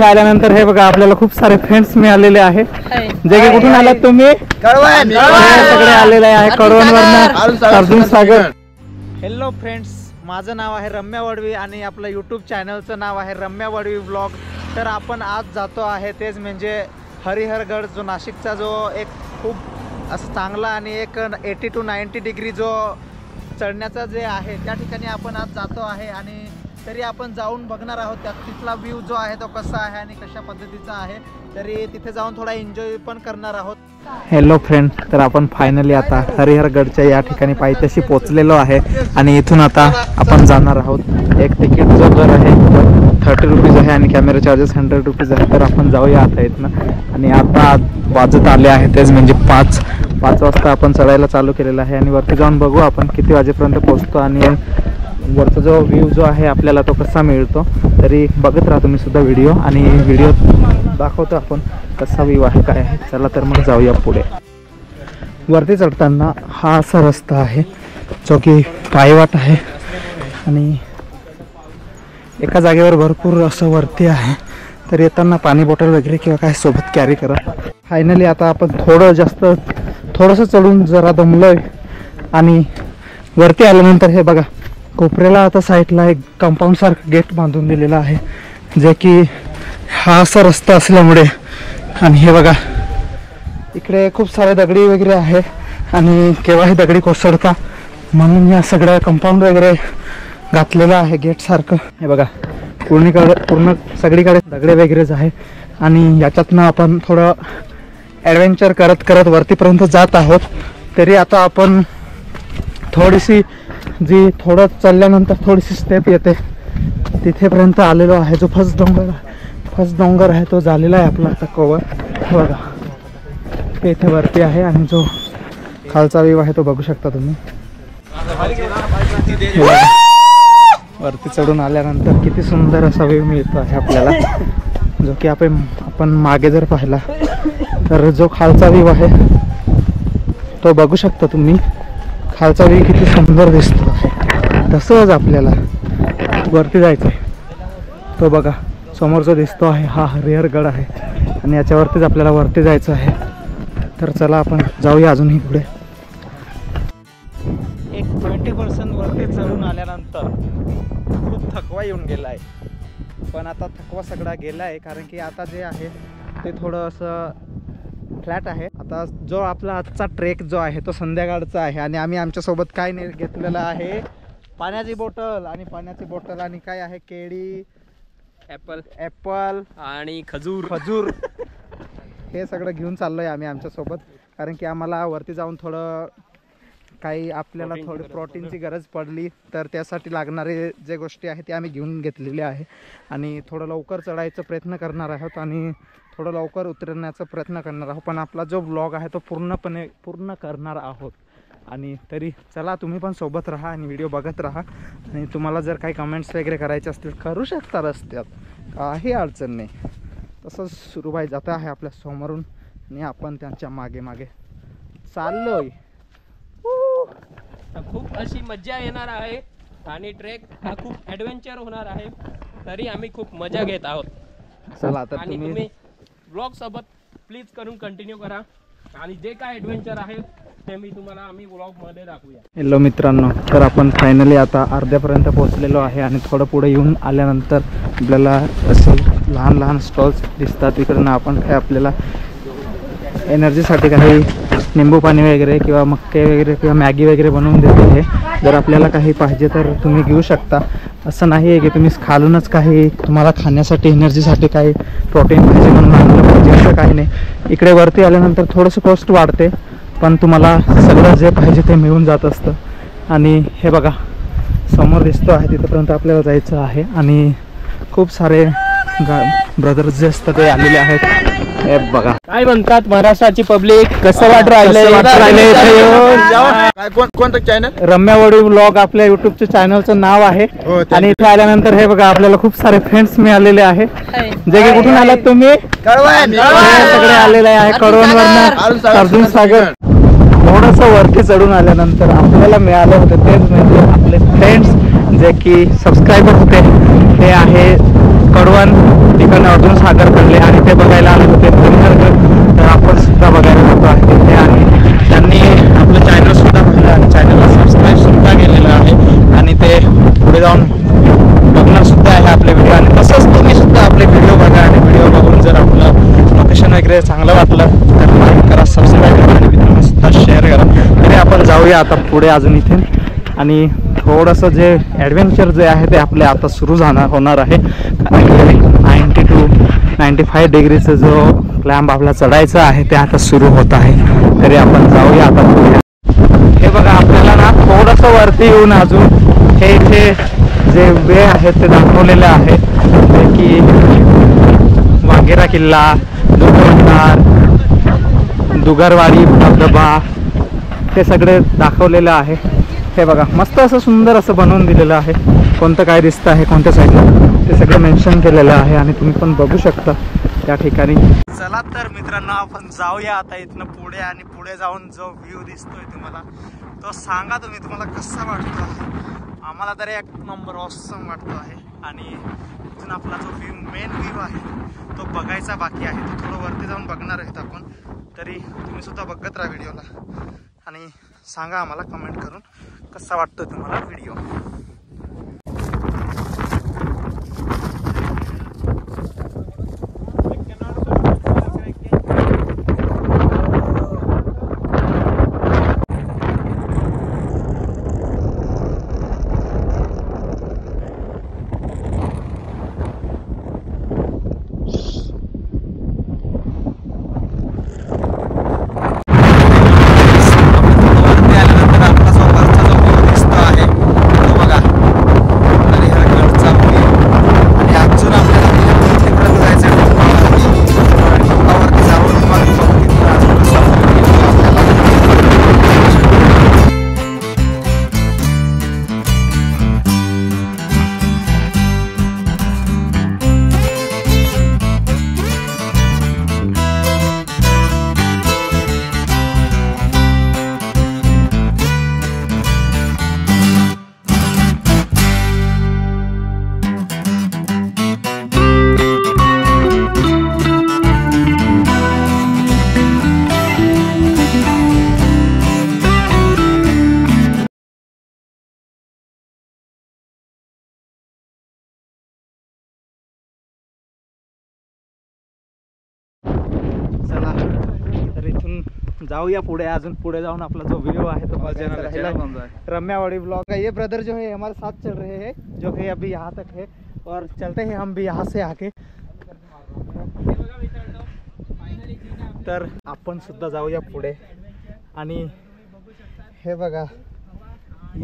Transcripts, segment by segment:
आल्यानंतर हे बघा आपल्याला खूप सारे फ्रेंड्स मिळालेले आहे. जे की कुठून आलात तुम्ही? कळवण. सगळे आलेले आहे कळवणवरून. अर्जुन सागर. हॅलो फ्रेंड्स, माझं नाव आहे रम्या वडवी आणि आपलं यूट्यूब चॅनलचं नाव आहे रम्या वडवी ब्लॉग. तर आपण आज जातो आहे तेच म्हणजे हरिहरगड, जो नाशिकचा जो एक खूप असं चांगला आणि एक 80 to 90 डिग्री जो चढण्याचा जे आहे त्या ठिकाणी आपण आज जातो आहे. आणि तरी आपण जाऊन बघणार आहोत त्यात तिथला व्ह्यू जो आहे तो कसा आहे आणि कशा पद्धतीचा आहे. तरी तिथे जाऊन थोडा एन्जॉय पण करणार आहोत. हॅलो फ्रेंड, तर आपण फायनली आता हरिहरगडच्या या ठिकाणी पायथ्याशी पोहोचलेलो आहे आणि इथून आता आपण जाणार आहोत. एक तिकीट जो दर आहे 30 रुपीज आहे आणि कॅमेरा चार्जेस 100 रुपीज आहे. तर आपण जाऊया आता इथनं. आणि आता वाजत आले आहे तेच म्हणजे 5 वाजता आपण चढायला चालू केलेलं आहे आणि वरती जाऊन बघू आपण किती वाजेपर्यंत पोहोचतो आणि वरचा जो व्ह्यू जो आहे आपल्याला तो कसा मिळतो. तरी बघत राहा तुम्ही सुद्धा व्हिडिओ, आणि व्हिडिओ दाखवतो आपण कसा व्ह्यू आहे काय आहे. चला तर मग जाऊया पुढे. वरती चढताना हा असा रस्ता आहे जो की पायवाट आहे आणि एका जागेवर भरपूर असं वरती आहे. तर येताना पाणी बॉटल वगैरे किंवा काय सोबत कॅरी करा. फायनली आता आपण थोडंसं चढून जरा दमलोय आणि वरती आल्यानंतर हे बघा कोपऱ्याला आता साईडला एक कंपाऊंड सारखं गेट बांधून दिलेलं आहे, जे की हा असा रस्ता असल्यामुळे. आणि हे बघा इकडे खूप सारे दगडी वगैरे आहे आणि केव्हाही दगडी कोसळता म्हणून या सगळ्या कंपाऊंड वगैरे घातलेलं आहे गेट सारखं. हे बघा पूर्ण सगळीकडे दगडे वगैरेच आहे आणि याच्यातनं आपण थोडं ॲडव्हेंचर करत वरतीपर्यंत जात आहोत. तरी आता आपण थोडीशी थोडं चालल्यानंतर थोडीशी स्टेप येते तिथेपर्यंत आलेलो आहे. जो फर्स्ट डोंगर आहे तो झालेला आहे आपला आता कवर. बघा ते इथे वरती आहे आणि जो खालचा व्ह्यू आहे तो बघू शकता तुम्ही. वरती चढून आल्यानंतर किती सुंदर असा व्ह्यू मिळतो आहे आपल्याला, जो की आपण मागे जर पाहिला तर जो खालचा व्ह्यू आहे तो बघू शकता तुम्ही. खालचा व्ह्यू किती सुंदर दिसतो आहे. तसंच आपल्याला वरती जायचं आहे. तो बघा समोर जो दिसतो आहे हा हरिहरगड आहे आणि याच्यावरतीच आपल्याला वरती जायचं आहे. तर चला आपण जाऊया अजूनही पुढे. एक 20% वरती चढून आल्यानंतर खूप थकवा येऊन गेला आहे. पण आता थकवा सगळा गेला आहे, कारण की आता जे आहे ते थोडं असं फ्लॅट आहे. आता जो आपला आजचा ट्रेक जो आहे तो संध्याकाळचा आहे आणि आम्ही आमच्यासोबत काय नाही घेतलेलं आहे, पाण्याची बॉटल आणि काय आहे केळी, ॲपल आणि खजूर हे सगळं घेऊन चाललोय आम्ही आमच्यासोबत. कारण की आम्हाला वरती जाऊन थोडं काही आपल्याला थोडी प्रोटीनची गरज पडली तर त्यासाठी लागणारे जे गोष्टी आहेत ते आम्ही घेऊन घेतलेले आहे. आणि थोडं लवकर चढायचा प्रयत्न करणार आहोत आणि थोडं लवकर उतरण्याचा प्रयत्न करणार आहोत. पण आपला जो ब्लॉग आहे तो पूर्ण करणार आहोत. आणि तरी चला तुम्ही पण सोबत राहा आणि व्हिडिओ बघत राहा. आणि तुम्हाला जर काही कमेंट्स वगैरे करायचे असतील करू शकता रस्त्यात, काही अडचण नाही. तसंच सुरूबाई जात आहे आपल्या समोरून आणि आपण त्यांच्या मागे चाललोय. खूप अशी मजा येणार आहे आणि ट्रेक हा खूप ॲडव्हेंचर होणार आहे. तरी आम्ही खूप मजा घेत आहोत. चला तर आणि तुम्ही ब्लॉग सोबत प्लीज करून कंटिन्यू करा आणि जे काय ॲडव्हेंचर आहे ते मी तुम्हाला आम्ही ब्लॉगमध्ये दाखवूया. हॅलो मित्रांनो, तर आपण फायनली आता अर्ध्यापर्यंत पोहोचलेलो आहे आणि थोडं पुढे येऊन आल्यानंतर आपल्याला असं लहान स्टॉल्स दिसतात. इकडनं आपण काय आपल्याला एनर्जीसाठी काही निंबू पाणी वगैरे किंवा मक्के वगैरे किंवा मॅगी वगैरे बनवून देते. हे जर आपल्याला काही पाहिजे तर तुम्ही घेऊ शकता. असं नाही आहे की तुम्ही खालूनच काही तुम्हाला खाण्यासाठी एनर्जीसाठी काही प्रोटीन पाहिजे म्हणून आणलं पाहिजे, असं काही नाही. इकडे वरती आल्यानंतर थोडंसं कॉस्ट वाढते पण तुम्हाला सगळं जे पाहिजे ते मिळून जात असतं. आणि हे बघा समोर दिसतो आहे तिथपर्यंत आपल्याला जायचं आहे आणि खूप सारे ब्रदर्स जे असतात ते आलेले आहेत. हे बघा काय म्हणतात महाराष्ट्राची पब्लिक, कसं वाट राहिलंय कोणतं चॅनल? रम्या वडवी ब्लॉग आपल्या युट्यूबच्या चॅनलचं नाव आहे. आणि इथे आल्यानंतर हे बघा आपल्याला खूप सारे फ्रेंड्स मिळालेले आहे. जे की कुठून आलात तुम्ही? कळवण. सगळे आलेले आहे कळवणवरून. अर्जुन सागर. थोडंसं वरती चढून आल्यानंतर आपल्याला मिळालं होतं तेच म्हणजे आपले फ्रेंड्स जे की सबस्क्रायबर होते. हे आहे कळवण तिकडनं अर्जुन सागरकडले आणि ते बघायला आले होते हरिहरगड. तर आपण सुद्धा बघायला जातो आहे तिथे आणि त्यांनी आपलं चॅनल सुद्धा पाहिलं आणि चॅनलला सबस्क्राईब सुद्धा केलेलं आहे आणि ते पुढे जाऊन बघणार सुद्धा आहे आपले व्हिडिओ. आणि तसंच तुम्ही सुद्धा आपले व्हिडिओ बघा आणि व्हिडिओ बघून जर आपलं लोकेशन वगैरे चांगलं वाटलं तर लाईक करा, सबस्क्राईब करा आणि मित्रांनो सुद्धा शेअर करा. तरी आपण जाऊया आता पुढे अजून इथे आणि थोडंसं जे ॲडव्हेंचर जे आहे ते आपले आता सुरू होणार आहे. कारण की 90 to 95 डिग्रीचा जो क्लाइंब आपला चढायचा आहे ते आता सुरू होत आहे. तरी आपण जाऊया आता पुढे. हे बघा आपल्याला ना थोडंसं वरती येऊन अजून हे इथे जे वे आहेत ते दाखवलेले आहे, जे की वाघेरा किल्ला, दुधवंदार, दुगरवाडी धबधबा ते सगळे दाखवलेलं आहे. हे बघा मस्त असं सुंदर असं बनवून दिलेलं आहे. कोणतं काय दिसतं आहे कोणत्या साईडला ते सगळं मेन्शन केलेलं आहे आणि तुम्ही पण बघू शकता त्या ठिकाणी. चला तर मित्रांनो आपण जाऊया आता इथनं पुढे आणि पुढे जाऊन जो व्ह्यू दिसतोय तुम्हाला तो सांगा तुम्हाला कसा वाटतो आहे. आम्हाला तर एक नंबर ऑसम वाटतो आहे आणि इथून आपला जो मेन व्ह्यू आहे तो बघायचा बाकी आहे. तो थोडं वरती जाऊन बघणार आहेत आपण. तरी तुम्ही सुद्धा बघत राहा व्हिडिओला आणि सांगा आम्हाला कमेंट करून कसा वाटतो तुम्हाला व्हिडिओ. चला तर इथून जाऊया पुढे. अजून पुढे जाऊन आपला जो व्ह्यू है तो रम्यावाड़ी ब्लॉग का ये ब्रदर जो है हमारे साथ चल रहे हैं, जो कि अभी यहाँ तक है और चलते हैं हम भी यहाँ से आके. तर आपण सुद्धा जाऊया पुढे आणि हे बघा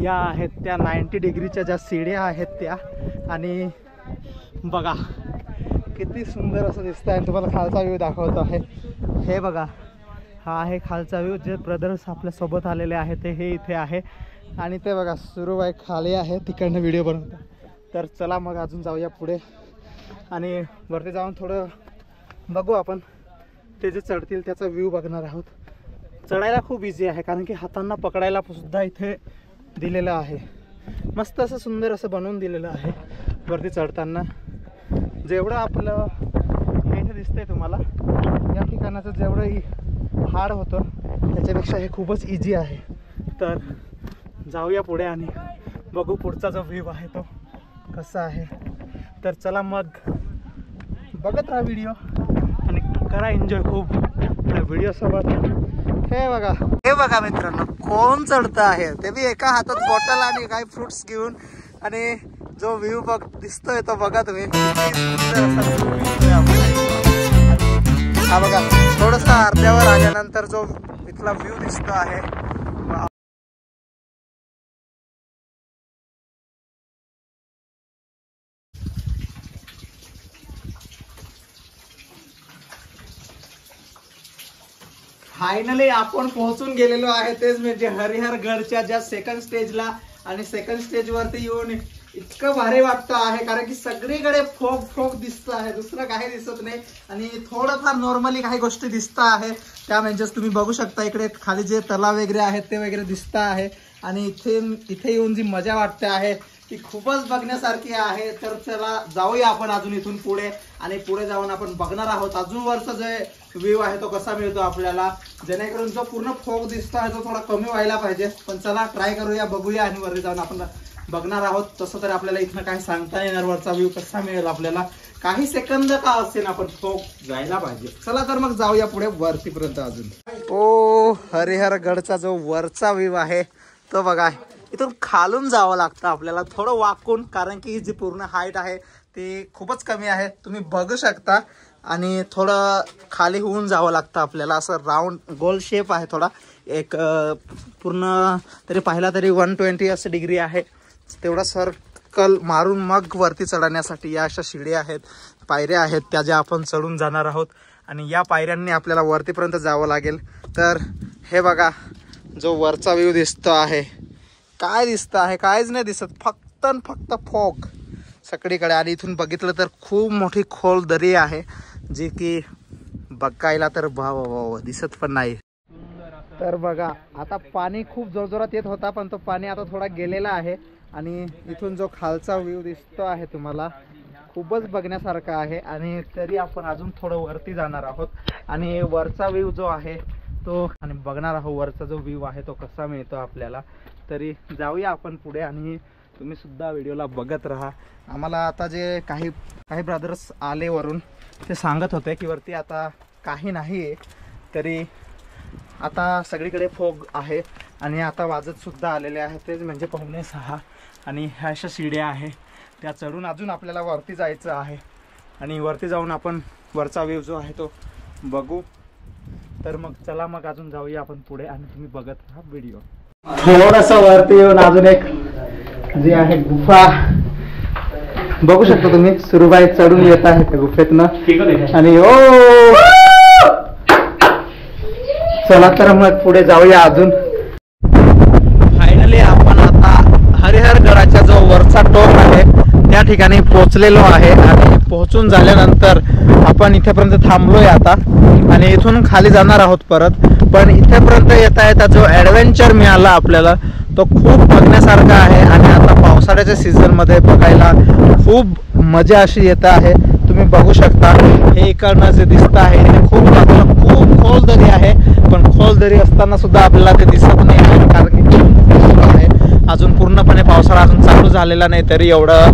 या आहेत त्या 90 डिग्रीच्या ज्या सीड्या आहेत त्या आणि बघा किती सुंदर असं दिसत आहे. तुम्हाला खालचा व्ह्यू दाखवतो आहे. हे बघा हा आहे खालचा व्ह्यू. जे ब्रदर्स आपल्या सोबत आलेले आहे ते हे इथे आहे आणि ते बघा सुरूबाई खाली आहे तिकडनं व्हिडिओ बनवतात. तर चला मग अजून जाऊया पुढे आणि वरती जाऊन थोडं बघू आपण. ते जे चढतील त्याचा व्ह्यू बघणार आहोत. चढायला खूप इझी आहे कारण की हातांना पकडायला सुद्धा इथे दिलेलं आहे. मस्त असं सुंदर असं बनवून दिलेलं आहे. वरती चढताना जेवढं आपलं हे इथे दिसतंय तुम्हाला या ठिकाणाचं जेवढं हार्ड होतं त्याच्यापेक्षा हे खूपच इझी आहे. तर जाऊया पुढे आणि बघू पुढचा जो व्ह्यू आहे तो कसा आहे. तर चला मग बघत राहा व्हिडिओ आणि करा एन्जॉय खूप व्हिडिओ सोबत. हे बघा मित्रांनो कोण चढतं आहे ते बी एका हातात बॉटल आणि काही फ्रुट्स घेऊन. आणि जो व्ह्यू दिसतोय तो बघा तुम्ही. हा बघा थोडंसं अर्ध्यावर आल्यानंतर जो इथला व्ह्यू दिसतो आहे. फायनली आपण पोहोचून गेलेलो आहे. तेच म्हणजे हरिहरगडच्या ज्या सेकंड स्टेजला. आणि सेकंड स्टेज वरती येऊन इतकं भारी वाटतं आहे कारण की सगळीकडे फोक दिसत आहे, दुसरं काही दिसत नाही. आणि थोडंफार नॉर्मली काही गोष्टी दिसत आहे त्या म्हणजे तुम्ही बघू शकता इकडे खाली जे तलाव वगैरे आहेत ते वगैरे दिसत आहे. आणि इथे येऊन जी मजा वाटते आहे ती खूपच बघण्यासारखी आहे. तर चला जाऊया आपण अजून इथून पुढे, आणि पुढे जाऊन आपण बघणार आहोत अजून वरचा जे व्ह्यू आहे तो कसा मिळतो आपल्याला, जेणेकरून जो पूर्ण फोग दिसतो आहे तो थोडा कमी व्हायला पाहिजे. पण चला ट्राय करूया, बघूया, आणि वरती जाऊन आपण बघणार आहोत. तसं तर आपल्याला इथनं काय सांगता येणार वरचा व्ह्यू कसा मिळेल आपल्याला, काही सेकंद का असेल आपण फोग जायला पाहिजे. चला तर मग जाऊया पुढे वरतीपर्यंत अजून. ओ हरिहरगडचा जो वरचा व्ह्यू आहे तो बघा. इथून खालून जावं लागतं आपल्याला थोडं वाकून, कारण की जी पूर्ण हाईट आहे ती खूपच कमी आहे, तुम्ही बघू शकता. आणि थोडं खाली होऊन जावं लागतं आपल्याला. असं राऊंड गोल शेप आहे थोडा, एक पूर्ण तरी पाहिला तरी 120 डिग्री आहे. तेवढा सर्कल मारून मग वरती चढण्यासाठी या अशा शिड्या आहेत, पायऱ्या आहेत, त्या ज्या आपण चढून जाणार आहोत. आणि या पायऱ्यांनी आपल्याला वरतीपर्यंत जावं लागेल. तर हे बघा, जो वरचा व्ह्यू दिसतो आहे, काय दिसतं आहे, काहीच नाही दिसत, फक्त फॉग सगळीकडे. आणि इथून बघितलं तर खूप मोठी खोल दरी आहे, जी की बघायला तर भाव दिसत पण नाही. तर बघा, आता पाणी खूप जोरजोरात येत होता, पण तो पाणी आता थोडा गेलेला आहे. आणि इथून जो खालचा व्ह्यू दिसतो आहे तुम्हाला, खूपच बघण्यासारखा आहे. आणि तरी आपण अजून थोडं वरती जाणार आहोत, आणि वरचा व्ह्यू जो आहे तो आणि बघणार आहोत वरचा जो व्ह्यू आहे तो कसा मिळतो आपल्याला. तरी जाऊया आपण पुढे, आणि तुम्ही सुद्धा व्हिडिओला बघत राहा. आम्हाला आता जे काही ब्रदर्स आले वरून, ते सांगत होते की वरती आता काही नाही आहे, तरी आता सगळीकडे फोग आहे. आणि आता वाजत सुद्धा आलेले आहे, तेच म्हणजे 5:45. आणि ह्या अशा शिड्या आहे, त्या चढून अजून आपल्याला वरती जायचं आहे. आणि वरती जाऊन आपण वरचा व्ह्यू जो आहे तो बघू. तर मग चला, मग अजून जाऊया आपण पुढे, आणि तुम्ही बघत राहा व्हिडिओ. थोडस वरती येऊन अजून एक जी आहे गुफा बघू शकता तुम्ही. सुरुबाई चढून येत आहे त्या गुफेतनं. आणि ओ चला तर मग पुढे जाऊया अजून. फायनली आपण आता हरिहरगडाचा जो वरचा टोक आहे त्या ठिकाणी पोहोचलेलो आहे. आणि पोहोचून झाल्यानंतर आपण इथेपर्यंत थांबलोय आता, आणि इथून खाली जाणार आहोत परत. पण इथेपर्यंत येता येता जो ॲडव्हेंचर मिळाला आपल्याला तो खूप बघण्यासारखा आहे. आणि आता पावसाळ्याच्या सीझनमध्ये बघायला खूप मजा अशी येत आहे. तुम्ही बघू शकता, हे इकडनं जे दिसतं आहे ते खूप खोल दरी आहे. पण खोल दरी असताना सुद्धा आपल्याला ते दिसत नाही आहे, कारण की खूप आहे. अजून पूर्णपणे पावसाळा अजून चालू झालेला नाही, तरी एवढं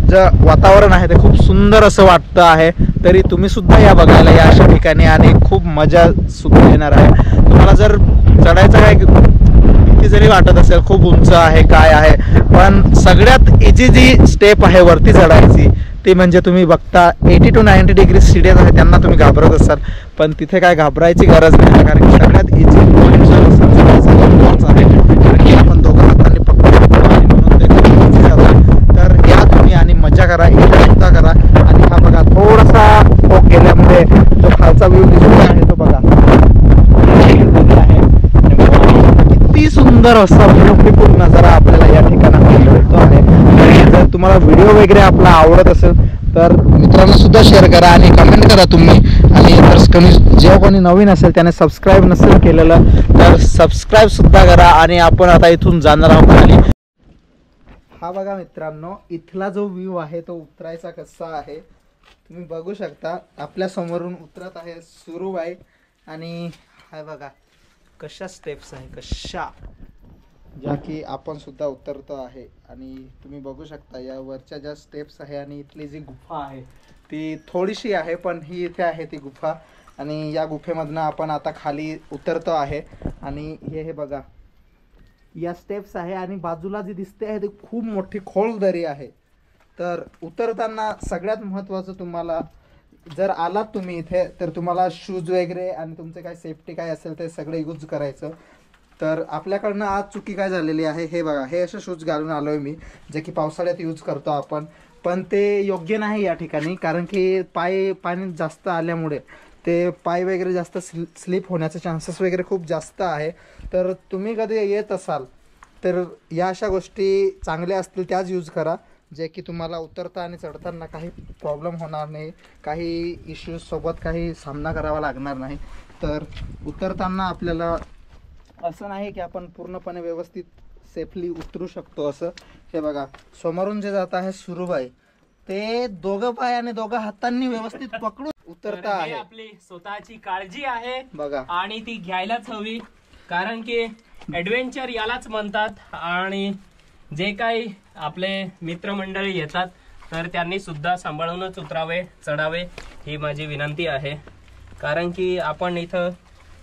जे वातावरण आहे ते खूप सुंदर असं वाटतं आहे. तरी तुम्ही सुद्धा या बघायला या अशा ठिकाणी, आणि खूप मजा सुद्धा येणार आहे तुम्हाला. जर चढायचं काय भीती जरी वाटत असेल, खूप उंच आहे काय आहे, पण सगळ्यात इझी जी स्टेप आहे वरती चढायची ती म्हणजे तुम्ही बघता 80 to 90 डिग्री सीडीज आहे, त्यांना तुम्ही घाबरत असाल, पण तिथे काय घाबरायची गरज नाही. कारण की सगळ्यात इझी आहे, कारण की आपण दोघं हातांनी पकडतो आणि म्हणून ते तर या तुम्ही आणि मजा करा, एन्जॉय सुद्धा करा. आणि हा बघा, थोडासा फोक गेल्यामुळे जो खालचा व्ह्यू दिसतो आहे तो बघा आहे. किती सुंदर असा ब्युटिफुल नजारा आपल्याला या ठिकाणी मिळतो आहे. जर तुम्हाला व्हिडिओ वगैरे आपला आवडत असेल तर मित्रांना सुद्धा शेअर करा आणि कमेंट करा तुम्ही. आणि जे कोणी नवीन असेल त्याने सबस्क्राईब नसेल केलेलं तर सबस्क्राईब सुद्धा करा. आणि आपण आता इथून जाणार आहोत खाली. हा बघा मित्रांनो, इथला जो व्ह्यू आहे तो उतरायचा कसा आहे तुम्ही बघू शकता. आपल्या समोरून उतरत आहे सुरुवाई, आणि हा बघा कशा स्टेप्स आहे, कशा ज्या की आपण सुद्धा उतरतो आहे. आणि तुम्ही बघू शकता या वरच्या ज्या स्टेप्स आहे, आणि इथली जी गुफा आहे ती थोडीशी आहे, पण ही इथे आहे ती गुफा. आणि या गुफेमधनं आपण आता खाली उतरतो आहे. आणि हे बघा या स्टेप्स आहे, आणि बाजूला जी दिसते आहे ती खूप मोठी खोल दरी आहे. तर उतरताना सगळ्यात महत्त्वाचं, तुम्हाला जर आलात तुम्ही इथे तर तुम्हाला शूज वगैरे आणि तुमचे काय सेफ्टी काय असेल ते सगळे यूज करायचं. तर आपल्याकडनं आज चुकी काय झालेली आहे, हे बघा, हे असे शूज घालून आलो आहे मी, जे की पावसाळ्यात यूज करतो आपण. पण ते योग्य नाही या ठिकाणी, कारण की पाणी जास्त आल्यामुळे ते पाय वगैरे जास्त स्लिप होण्याचे चान्सेस वगैरे खूप जास्त आहे. तर तुम्ही कधी येत असाल तर या अशा गोष्टी चांगल्या असतील त्याच यूज करा, जे की तुम्हाला उतरता आणि चढताना काही प्रॉब्लेम होणार नाही, काही इश्यूज सोबत काही सामना करावा लागणार नाही. तर उतरताना आपल्याला असं नाही की आपण पूर्णपणे व्यवस्थित सेफली उतरू शकतो असं. हे बघा समोरून जे जात आहे सुरूबाई, ते दोघं पायाने दोघं हातांनी व्यवस्थित पकडून उतरता तर हे आहे. आपली स्वतःची काळजी आहे बघा आणि ती घ्यायलाच हवी, कारण की ऍडव्हेंचर यालाच म्हणतात. आणि जे काही आपले मित्रमंडळी येतात तर त्यांनी सुद्धा सांभाळूनच उतरावे, चढावे, ही माझी विनंती आहे. कारण की आपण इथं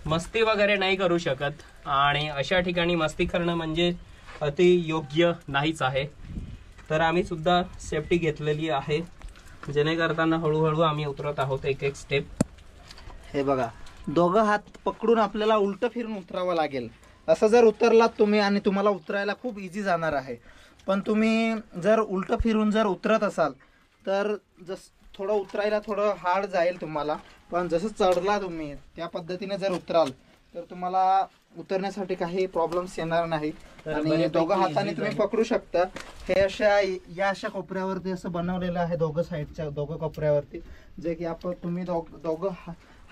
मस्ती वगैरे नाही करू शकत आणि अशा ठिकाणी मस्ती करणं म्हणजे अति योग्य नाहीच आहे. तर आम्ही सुद्धा सेफ्टी घेतलेली आहे, जेणे करताना हळूहळू आम्ही उतरत आहोत एक एक स्टेप. हे बघा दोघं हात पकडून आपल्याला उलट फिरून उतरावं लागेल. असं जर उतरलात तुम्ही आणि तुम्हाला उतरायला खूप इझी जाणार आहे. पण तुम्ही जर उलट फिरून जर उतरत असाल तर थोडं उतरायला थोडं हार्ड जाईल तुम्हाला. पण जसं चढला तुम्ही त्या पद्धतीने जर उतराल तर तुम्हाला उतरण्यासाठी काही प्रॉब्लेम्स येणार नाही. आणि दोघं हाताने तुम्ही पकडू शकता. हे या अशा कोपऱ्यावरती असं बनवलेलं आहे, दोघं साईडच्या दोघं कोपऱ्यावरती, जे की तुम्ही दोघं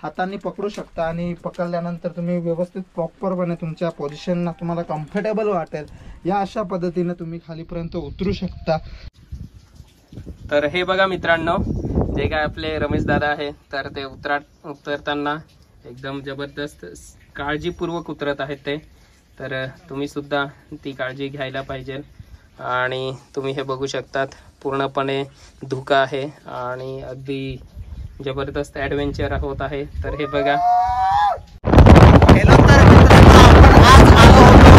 हाताने पकडू शकता. आणि पकडल्यानंतर तुम्ही व्यवस्थित प्रॉपरपणे तुमच्या पोझिशनला तुम्हाला कम्फर्टेबल वाटेल या अशा पद्धतीने तुम्ही खालीपर्यंत उतरू शकता. तर हे बघा मित्रांनो, जे काय आपले रमेश दादा आहे तर ते उतरताना एकदम जबरदस्त काळजीपूर्वक उतरत आहेत ते. तर तुम्ही सुद्धा ती काळजी घ्यायला पाहिजे. आणि तुम्ही हे बघू शकतात पूर्णपणे धुका आहे आणि अगदी जबरदस्त ॲडव्हेंचर होत आहे. तर हे बघा हॅलो, तर मित्रांनो आपण आज आलो होतो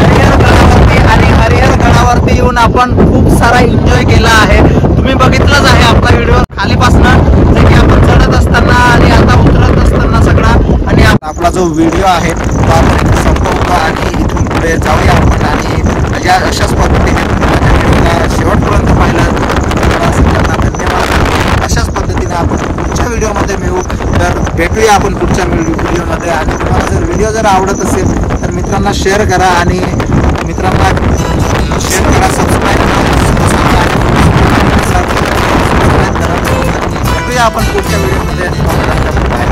हरिहर गडावरती आणि हरिहर गडावरती येऊन आपण खूप सारा एन्जॉय केला आहे. तुम्ही बघितलंच आहे आपला व्हिडिओ खालीपासनं, जे की आपण चढत असताना आणि आता उतरत असताना सगळा. आणि आपला जो व्हिडिओ आहे तो आपण इथे संपवतो आणि इथून पुढे जाऊया आपण. आणि अशाच पद्धतीने तुम्ही माझ्या व्हिडिओला शेवटपर्यंत पाहिलं तर सगळ्यांना धन्यवाद. अशाच पद्धतीने आपण पुढच्या व्हिडिओमध्ये मिळू. तर भेटूया आपण पुढच्या व्हिडिओमध्ये. आणि तुम्हाला जर व्हिडिओ जर आवडत असेल तर मित्रांना शेअर करा आणि मित्रांना शेअर करा, सबस्क्राईब करा. भेटूया आपण पुढच्या व्हिडिओमध्ये.